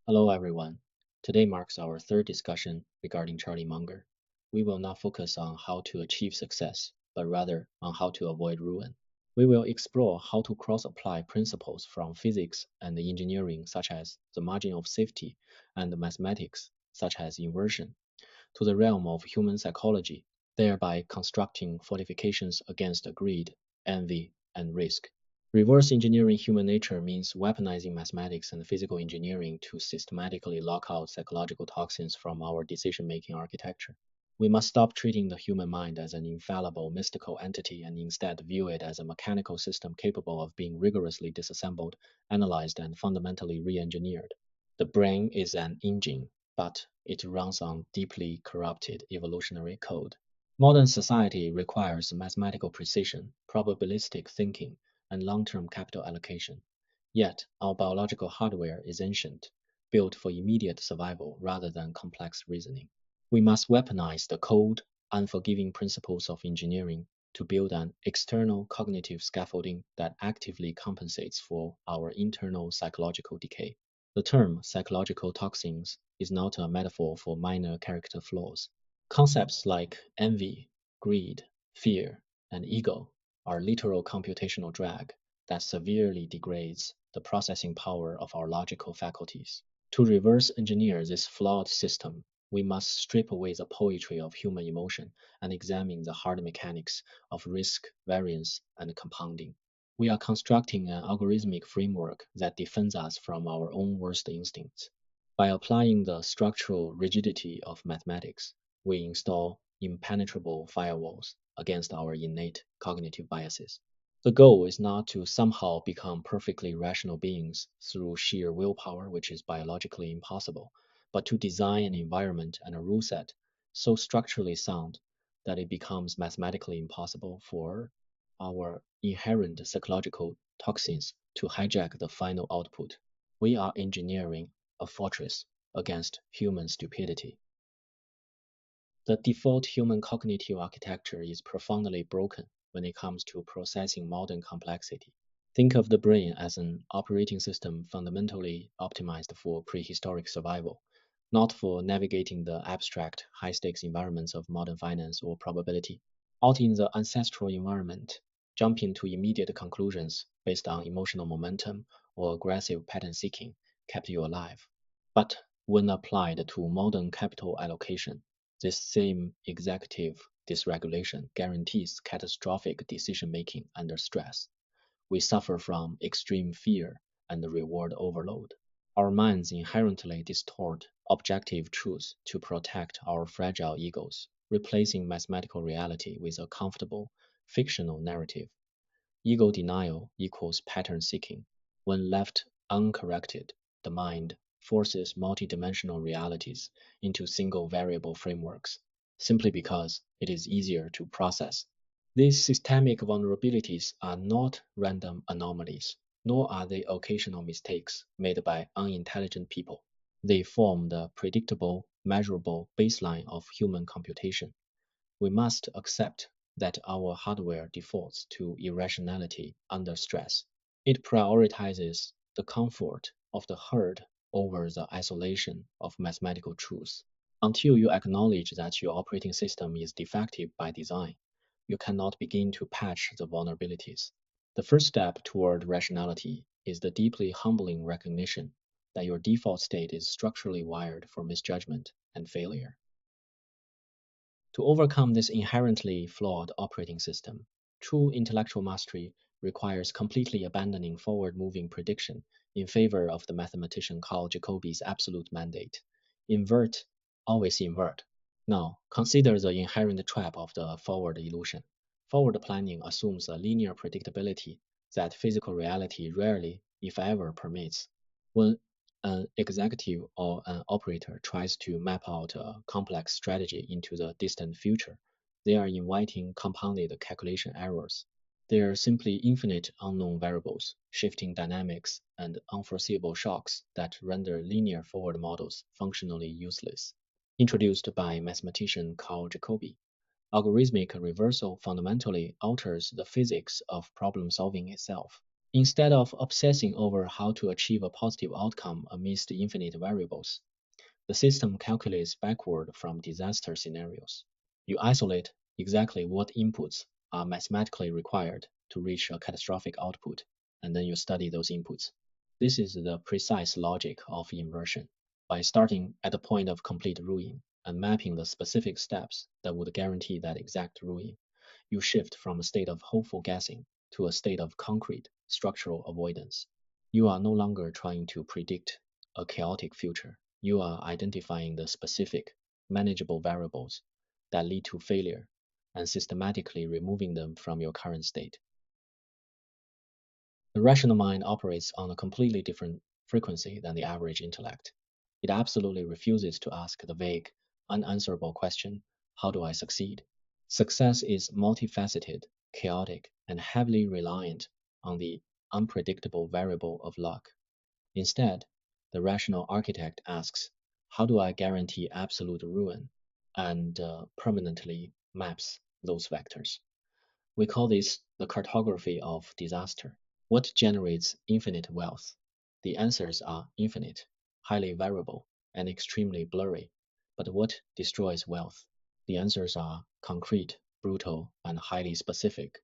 Hello, everyone. Today marks our third discussion regarding Charlie Munger. We will not focus on how to achieve success, but rather on how to avoid ruin. We will explore how to cross apply principles from physics and engineering, such as the margin of safety, and mathematics, such as inversion, to the realm of human psychology, thereby constructing fortifications against greed, envy, and risk. Reverse engineering human nature means weaponizing mathematics and physical engineering to systematically lock out psychological toxins from our decision making architecture. We must stop treating the human mind as an infallible, mystical entity and instead view it as a mechanical system capable of being rigorously disassembled, analyzed, and fundamentally re engineered. The brain is an engine, but it runs on deeply corrupted evolutionary code. Modern society requires mathematical precision, probabilistic thinking, and long-term capital allocation. Yet, our biological hardware is ancient, built for immediate survival rather than complex reasoning. We must weaponize the cold, unforgiving principles of engineering to build an external cognitive scaffolding that actively compensates for our internal psychological decay. The term psychological toxins is not a metaphor for minor character flaws. Concepts like envy, greed, fear, and ego are literal computational drag that severely degrades the processing power of our logical faculties. To reverse engineer this flawed system, we must strip away the poetry of human emotion and examine the hard mechanics of risk, variance, and compounding. We are constructing an algorithmic framework that defends us from our own worst instincts. By applying the structural rigidity of mathematics, we install impenetrable firewalls against our innate cognitive biases. The goal is not to somehow become perfectly rational beings through sheer willpower, which is biologically impossible, but to design an environment and a rule set so structurally sound that it becomes mathematically impossible for our inherent psychological toxins to hijack the final output. We are engineering a fortress against human stupidity. The default human cognitive architecture is profoundly broken when it comes to processing modern complexity. Think of the brain as an operating system fundamentally optimized for prehistoric survival, not for navigating the abstract, high stakes environments of modern finance or probability. Out in the ancestral environment, jumping to immediate conclusions based on emotional momentum or aggressive pattern seeking kept you alive. But when applied to modern capital allocation, this same executive dysregulation guarantees catastrophic decision making under stress. We suffer from extreme fear and reward overload. Our minds inherently distort objective truth to protect our fragile egos, replacing mathematical reality with a comfortable, fictional narrative. Ego denial equals pattern seeking. When left uncorrected, the mind forces multidimensional realities into single variable frameworks simply because it is easier to process. These systemic vulnerabilities are not random anomalies, nor are they occasional mistakes made by unintelligent people. They form the predictable, measurable baseline of human computation. We must accept that our hardware defaults to irrationality under stress. It prioritizes the comfort of the herd over the isolation of mathematical truth. Until you acknowledge that your operating system is defective by design, you cannot begin to patch the vulnerabilities. The first step toward rationality is the deeply humbling recognition that your default state is structurally wired for misjudgment and failure. To overcome this inherently flawed operating system, true intellectual mastery requires completely abandoning forward moving prediction in favor of the mathematician Carl Jacobi's absolute mandate: invert, always invert. Now, consider the inherent trap of the forward illusion. Forward planning assumes a linear predictability that physical reality rarely, if ever, permits. When an executive or an operator tries to map out a complex strategy into the distant future, they are inviting compounded calculation errors. They are simply infinite unknown variables, shifting dynamics, and unforeseeable shocks that render linear forward models functionally useless. Introduced by mathematician Carl Jacobi, algorithmic reversal fundamentally alters the physics of problem solving itself. Instead of obsessing over how to achieve a positive outcome amidst infinite variables, the system calculates backward from disaster scenarios. You isolate exactly what inputs are mathematically required to reach a catastrophic output, and then you study those inputs. This is the precise logic of inversion. By starting at the point of complete ruin and mapping the specific steps that would guarantee that exact ruin, you shift from a state of hopeful guessing to a state of concrete structural avoidance. You are no longer trying to predict a chaotic future. You are identifying the specific, manageable variables that lead to failure and systematically removing them from your current state. The rational mind operates on a completely different frequency than the average intellect. It absolutely refuses to ask the vague, unanswerable question, how do I succeed? Success is multifaceted, chaotic, and heavily reliant on the unpredictable variable of luck. Instead, the rational architect asks, how do I guarantee absolute ruin? And permanently maps those vectors. We call this the cartography of disaster. What generates infinite wealth? The answers are infinite, highly variable, and extremely blurry. But what destroys wealth? The answers are concrete, brutal, and highly specific.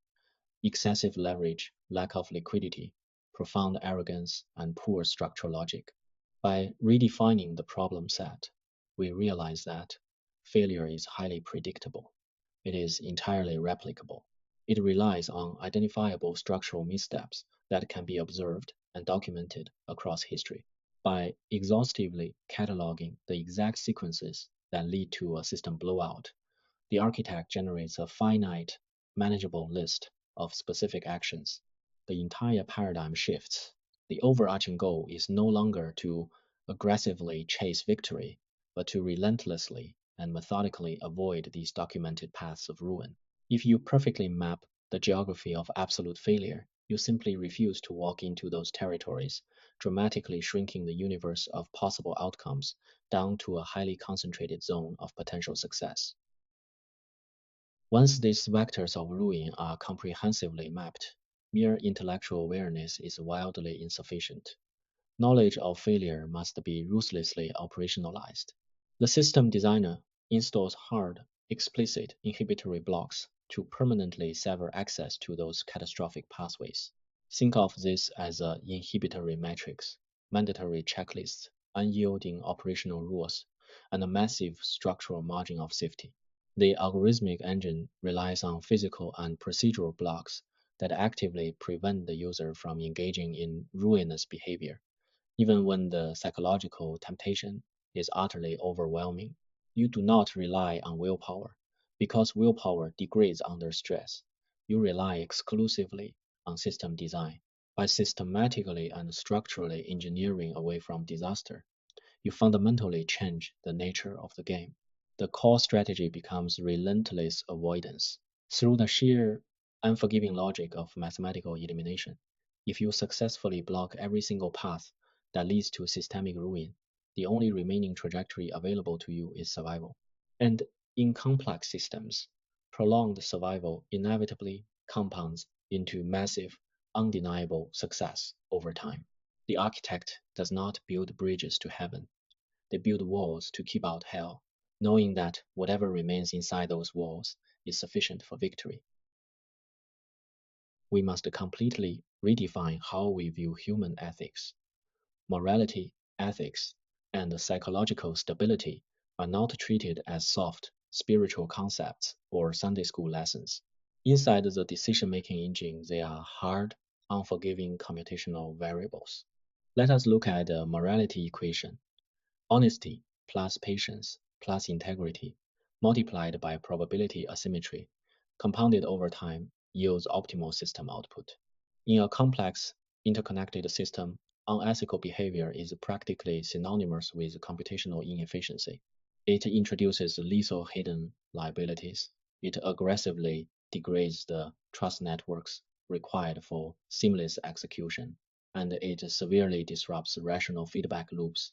Excessive leverage, lack of liquidity, profound arrogance, and poor structural logic. By redefining the problem set, we realize that failure is highly predictable. It is entirely replicable. It relies on identifiable structural missteps that can be observed and documented across history. By exhaustively cataloging the exact sequences that lead to a system blowout, the architect generates a finite, manageable list of specific actions. The entire paradigm shifts. The overarching goal is no longer to aggressively chase victory, but to relentlessly and methodically avoid these documented paths of ruin. If you perfectly map the geography of absolute failure, you simply refuse to walk into those territories, dramatically shrinking the universe of possible outcomes down to a highly concentrated zone of potential success. Once these vectors of ruin are comprehensively mapped, mere intellectual awareness is wildly insufficient. Knowledge of failure must be ruthlessly operationalized. The system designer installs hard, explicit inhibitory blocks to permanently sever access to those catastrophic pathways. Think of this as an inhibitory matrix, mandatory checklists, unyielding operational rules, and a massive structural margin of safety. The algorithmic engine relies on physical and procedural blocks that actively prevent the user from engaging in ruinous behavior, even when the psychological temptation is utterly overwhelming. You do not rely on willpower, because willpower degrades under stress. You rely exclusively on system design. By systematically and structurally engineering away from disaster, you fundamentally change the nature of the game. The core strategy becomes relentless avoidance. Through the sheer unforgiving logic of mathematical elimination, if you successfully block every single path that leads to systemic ruin, the only remaining trajectory available to you is survival. And in complex systems, prolonged survival inevitably compounds into massive, undeniable success over time. The architect does not build bridges to heaven. They build walls to keep out hell, knowing that whatever remains inside those walls is sufficient for victory. We must completely redefine how we view human ethics. Morality, ethics, and psychological stability are not treated as soft, spiritual concepts or Sunday school lessons. Inside the decision making engine, they are hard, unforgiving computational variables. Let us look at the morality equation. Honesty plus patience plus integrity multiplied by probability asymmetry compounded over time yields optimal system output. In a complex, interconnected system, unethical behavior is practically synonymous with computational inefficiency. It introduces lethal hidden liabilities. It aggressively degrades the trust networks required for seamless execution, and it severely disrupts rational feedback loops.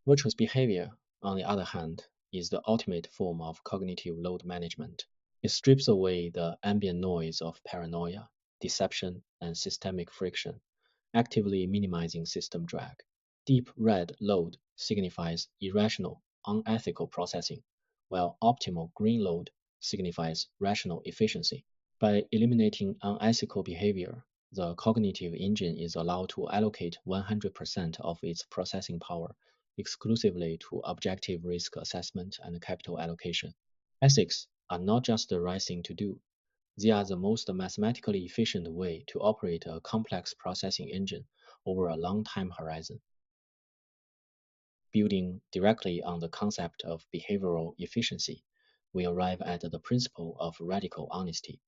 Virtuous behavior, on the other hand, is the ultimate form of cognitive load management. It strips away the ambient noise of paranoia, deception, and systemic friction actively minimizing system drag. Deep red load signifies irrational, unethical processing, while optimal green load signifies rational efficiency. By eliminating unethical behavior, the cognitive engine is allowed to allocate 100% of its processing power exclusively to objective risk assessment and capital allocation. Ethics are not just the right thing to do, they are the most mathematically efficient way to operate a complex processing engine over a long time horizon. Building directly on the concept of behavioral efficiency, we arrive at the principle of radical honesty.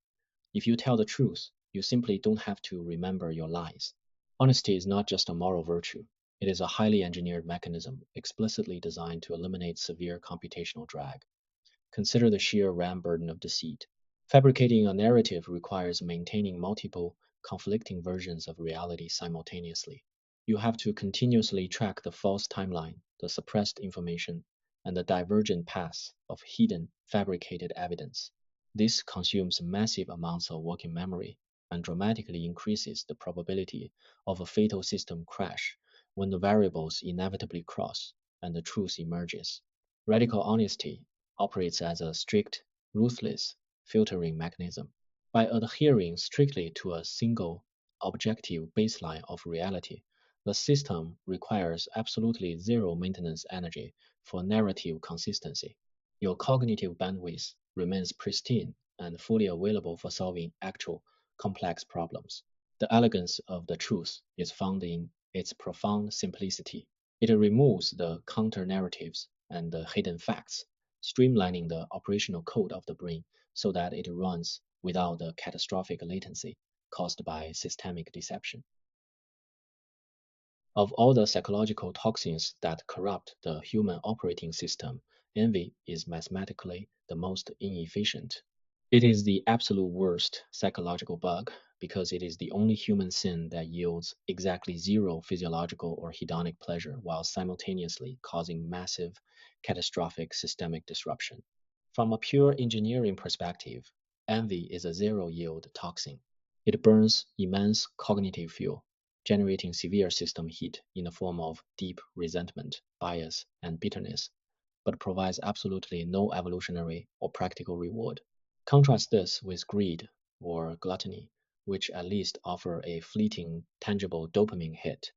If you tell the truth, you simply don't have to remember your lies. Honesty is not just a moral virtue, it is a highly engineered mechanism explicitly designed to eliminate severe computational drag. Consider the sheer RAM burden of deceit. Fabricating a narrative requires maintaining multiple, conflicting versions of reality simultaneously. You have to continuously track the false timeline, the suppressed information, and the divergent paths of hidden, fabricated evidence. This consumes massive amounts of working memory and dramatically increases the probability of a fatal system crash when the variables inevitably cross and the truth emerges. Radical honesty operates as a strict, ruthless filtering mechanism. By adhering strictly to a single objective baseline of reality, the system requires absolutely zero maintenance energy for narrative consistency. Your cognitive bandwidth remains pristine and fully available for solving actual complex problems. The elegance of the truth is found in its profound simplicity. It removes the counter narratives and the hidden facts, streamlining the operational code of the brain so that it runs without the catastrophic latency caused by systemic deception. Of all the psychological toxins that corrupt the human operating system, envy is mathematically the most inefficient. It is the absolute worst psychological bug because it is the only human sin that yields exactly zero physiological or hedonic pleasure while simultaneously causing massive catastrophic systemic disruption. From a pure engineering perspective, envy is a zero yield toxin. It burns immense cognitive fuel, generating severe system heat in the form of deep resentment, bias, and bitterness, but provides absolutely no evolutionary or practical reward. Contrast this with greed or gluttony, which at least offer a fleeting, tangible dopamine hit.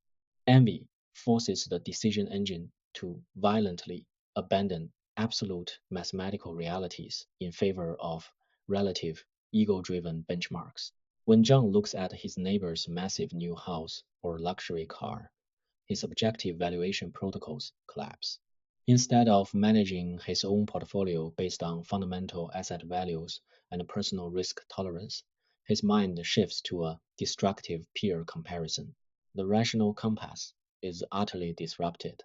Envy forces the decision engine to violently abandon absolute mathematical realities in favor of relative, ego driven benchmarks. When John looks at his neighbor's massive new house or luxury car, his objective valuation protocols collapse. Instead of managing his own portfolio based on fundamental asset values and personal risk tolerance, his mind shifts to a destructive peer comparison. The rational compass is utterly disrupted.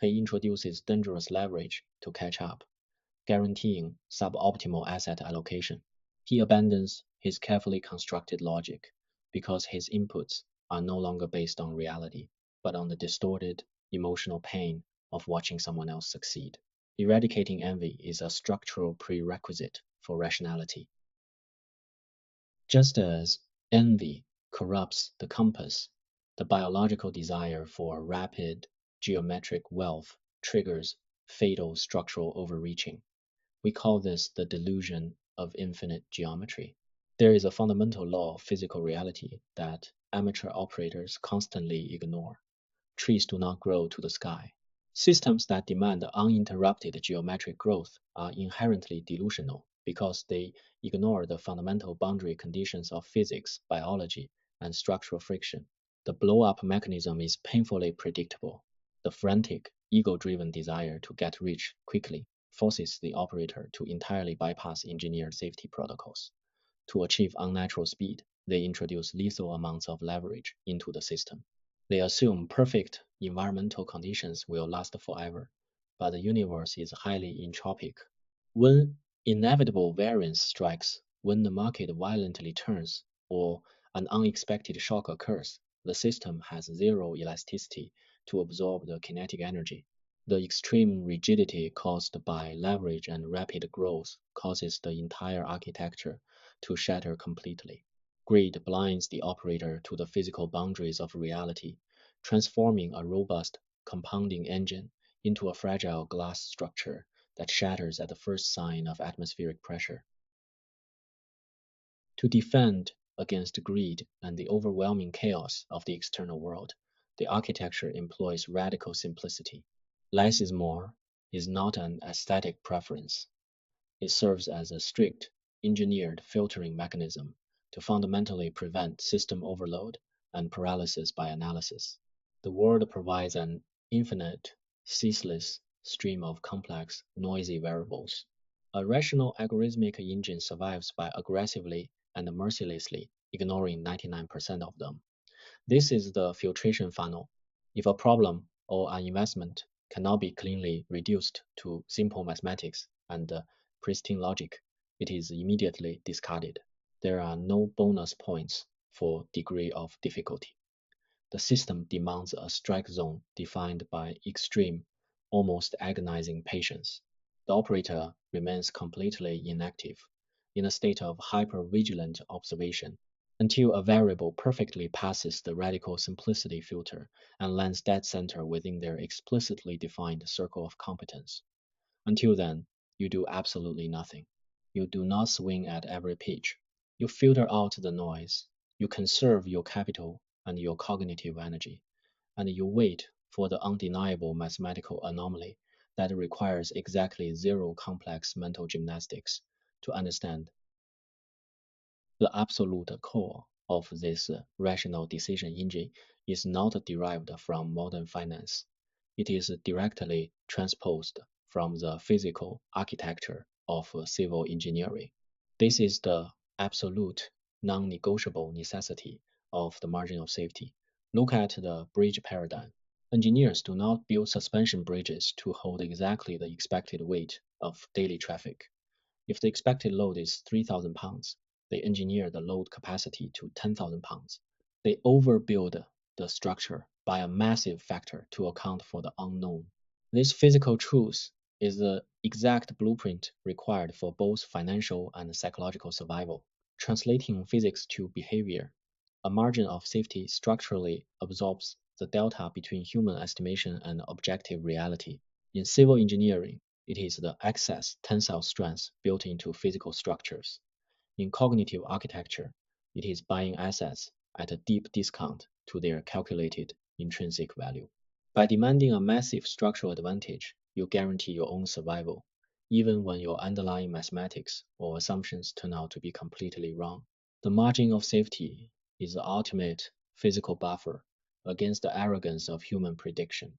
He introduces dangerous leverage to catch up, guaranteeing suboptimal asset allocation. He abandons his carefully constructed logic because his inputs are no longer based on reality, but on the distorted emotional pain of watching someone else succeed. Eradicating envy is a structural prerequisite for rationality. Just as envy corrupts the compass, the biological desire for rapid geometric wealth triggers fatal structural overreaching. We call this the delusion of infinite geometry. There is a fundamental law of physical reality that amateur operators constantly ignore. Trees do not grow to the sky. Systems that demand uninterrupted geometric growth are inherently delusional because they ignore the fundamental boundary conditions of physics, biology, and structural friction. The blow up mechanism is painfully predictable. The frantic, ego driven desire to get rich quickly forces the operator to entirely bypass engineered safety protocols. To achieve unnatural speed, they introduce lethal amounts of leverage into the system. They assume perfect environmental conditions will last forever, but the universe is highly entropic. When inevitable variance strikes, when the market violently turns, or an unexpected shock occurs, the system has zero elasticity to absorb the kinetic energy. The extreme rigidity caused by leverage and rapid growth causes the entire architecture to shatter completely. Greed blinds the operator to the physical boundaries of reality, transforming a robust compounding engine into a fragile glass structure that shatters at the first sign of atmospheric pressure. To defend against greed and the overwhelming chaos of the external world, the architecture employs radical simplicity. Less is more is not an aesthetic preference. It serves as a strict, engineered filtering mechanism to fundamentally prevent system overload and paralysis by analysis. The world provides an infinite, ceaseless stream of complex, noisy variables. A rational algorithmic engine survives by aggressively and mercilessly ignoring 99% of them. This is the filtration funnel. If a problem or an investment cannot be cleanly reduced to simple mathematics and pristine logic, it is immediately discarded. There are no bonus points for degree of difficulty. The system demands a strike zone defined by extreme, almost agonizing patience. The operator remains completely inactive, in a state of hyper-vigilant observation, until a variable perfectly passes the radical simplicity filter and lands dead center within their explicitly defined circle of competence. Until then, you do absolutely nothing. You do not swing at every pitch. You filter out the noise. You conserve your capital and your cognitive energy, and you wait for the undeniable mathematical anomaly that requires exactly zero complex mental gymnastics to understand. The absolute core of this rational decision engine is not derived from modern finance. It is directly transposed from the physical architecture of civil engineering. This is the absolute, non-negotiable necessity of the margin of safety. Look at the bridge paradigm. Engineers do not build suspension bridges to hold exactly the expected weight of daily traffic. If the expected load is 3,000 pounds, they engineer the load capacity to 10,000 pounds. They overbuild the structure by a massive factor to account for the unknown. This physical truth is the exact blueprint required for both financial and psychological survival. Translating physics to behavior, a margin of safety structurally absorbs the delta between human estimation and objective reality. In civil engineering, it is the excess tensile strength built into physical structures. In cognitive architecture, it is buying assets at a deep discount to their calculated intrinsic value. By demanding a massive structural advantage, you guarantee your own survival, even when your underlying mathematics or assumptions turn out to be completely wrong. The margin of safety is the ultimate physical buffer against the arrogance of human prediction.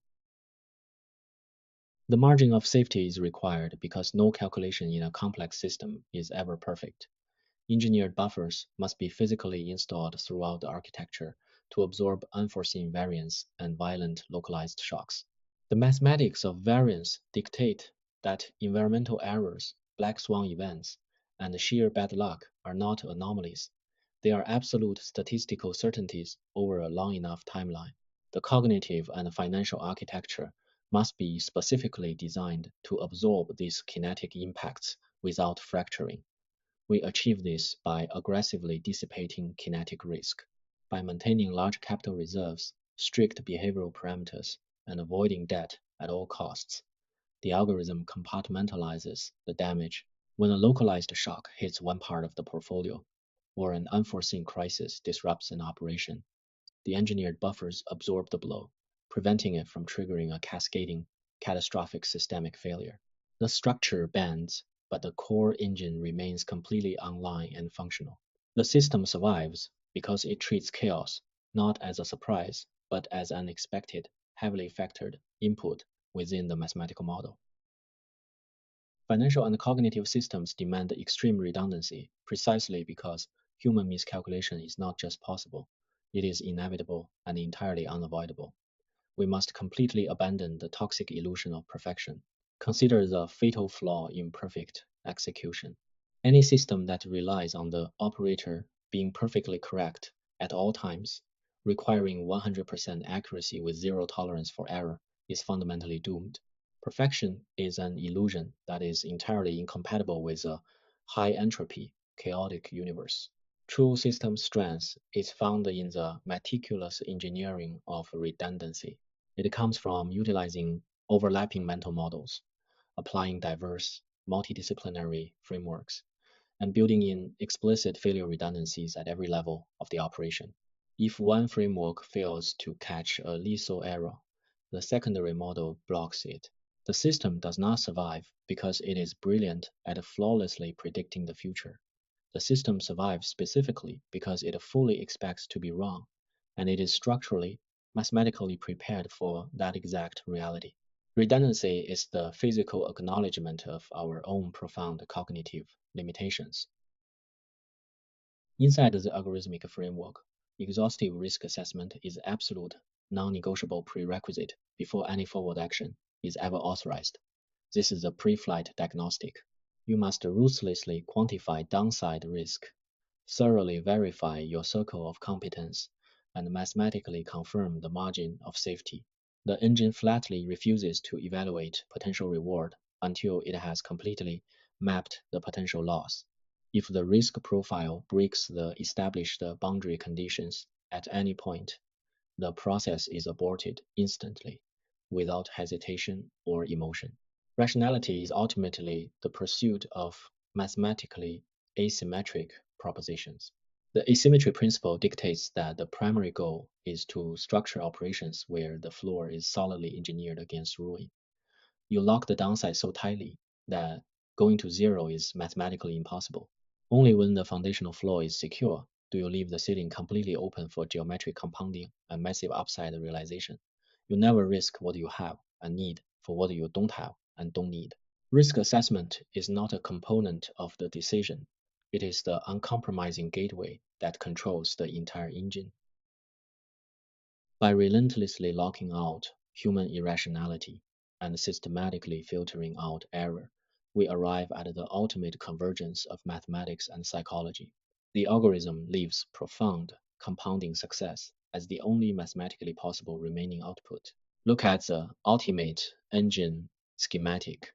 The margin of safety is required because no calculation in a complex system is ever perfect. Engineered buffers must be physically installed throughout the architecture to absorb unforeseen variance and violent localized shocks. The mathematics of variance dictate that environmental errors, black swan events, and sheer bad luck are not anomalies. They are absolute statistical certainties over a long enough timeline. The cognitive and financial architecture must be specifically designed to absorb these kinetic impacts without fracturing. We achieve this by aggressively dissipating kinetic risk, by maintaining large capital reserves, strict behavioral parameters, and avoiding debt at all costs. The algorithm compartmentalizes the damage when a localized shock hits one part of the portfolio, or an unforeseen crisis disrupts an operation. The engineered buffers absorb the blow, preventing it from triggering a cascading, catastrophic systemic failure. The structure bends, but the core engine remains completely online and functional. The system survives because it treats chaos not as a surprise, but as an expected, heavily factored input within the mathematical model. Financial and cognitive systems demand extreme redundancy precisely because human miscalculation is not just possible, it is inevitable and entirely unavoidable. We must completely abandon the toxic illusion of perfection. Consider the fatal flaw in perfect execution. Any system that relies on the operator being perfectly correct at all times, requiring 100% accuracy with zero tolerance for error, is fundamentally doomed. Perfection is an illusion that is entirely incompatible with a high entropy, chaotic universe. True system strength is found in the meticulous engineering of redundancy. It comes from utilizing overlapping mental models, applying diverse, multidisciplinary frameworks, and building in explicit failure redundancies at every level of the operation. If one framework fails to catch a lethal error, the secondary model blocks it. The system does not survive because it is brilliant at flawlessly predicting the future. The system survives specifically because it fully expects to be wrong, and it is structurally, mathematically prepared for that exact reality. Redundancy is the physical acknowledgement of our own profound cognitive limitations. Inside the algorithmic framework, exhaustive risk assessment is absolute, non-negotiable prerequisite before any forward action is ever authorized. This is a pre-flight diagnostic. You must ruthlessly quantify downside risk, thoroughly verify your circle of competence, and mathematically confirm the margin of safety. The engine flatly refuses to evaluate potential reward until it has completely mapped the potential loss. If the risk profile breaks the established boundary conditions at any point, the process is aborted instantly, without hesitation or emotion. Rationality is ultimately the pursuit of mathematically asymmetric propositions. The asymmetry principle dictates that the primary goal is to structure operations where the floor is solidly engineered against ruin. You lock the downside so tightly that going to zero is mathematically impossible. Only when the foundational floor is secure do you leave the ceiling completely open for geometric compounding and massive upside realization. You never risk what you have and need for what you don't have and don't need. Risk assessment is not a component of the decision. It is the uncompromising gateway that controls the entire engine. By relentlessly locking out human irrationality and systematically filtering out error, we arrive at the ultimate convergence of mathematics and psychology. The algorithm leaves profound compounding success as the only mathematically possible remaining output. Look at the ultimate engine schematic.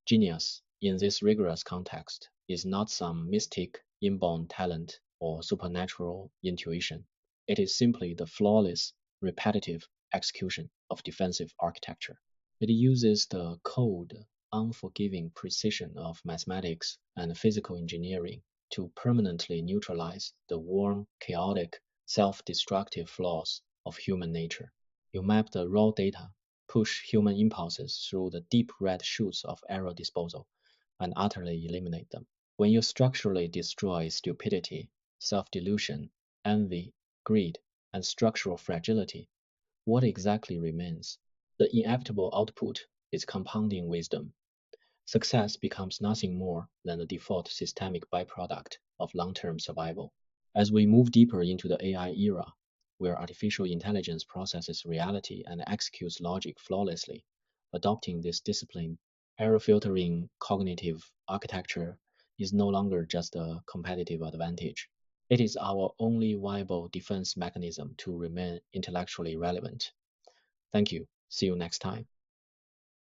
Genius, in this rigorous context, is not some mystic inborn talent or supernatural intuition. It is simply the flawless, repetitive execution of defensive architecture. It uses the cold, unforgiving precision of mathematics and physical engineering to permanently neutralize the warm, chaotic, self-destructive flaws of human nature. You map the raw data, push human impulses through the deep red chutes of error disposal, and utterly eliminate them. When you structurally destroy stupidity, self-delusion, envy, greed, and structural fragility, what exactly remains? The inevitable output is compounding wisdom. Success becomes nothing more than the default systemic byproduct of long-term survival. As we move deeper into the AI era, where artificial intelligence processes reality and executes logic flawlessly, adopting this discipline, error filtering cognitive architecture is no longer just a competitive advantage. It is our only viable defense mechanism to remain intellectually relevant. Thank you. See you next time.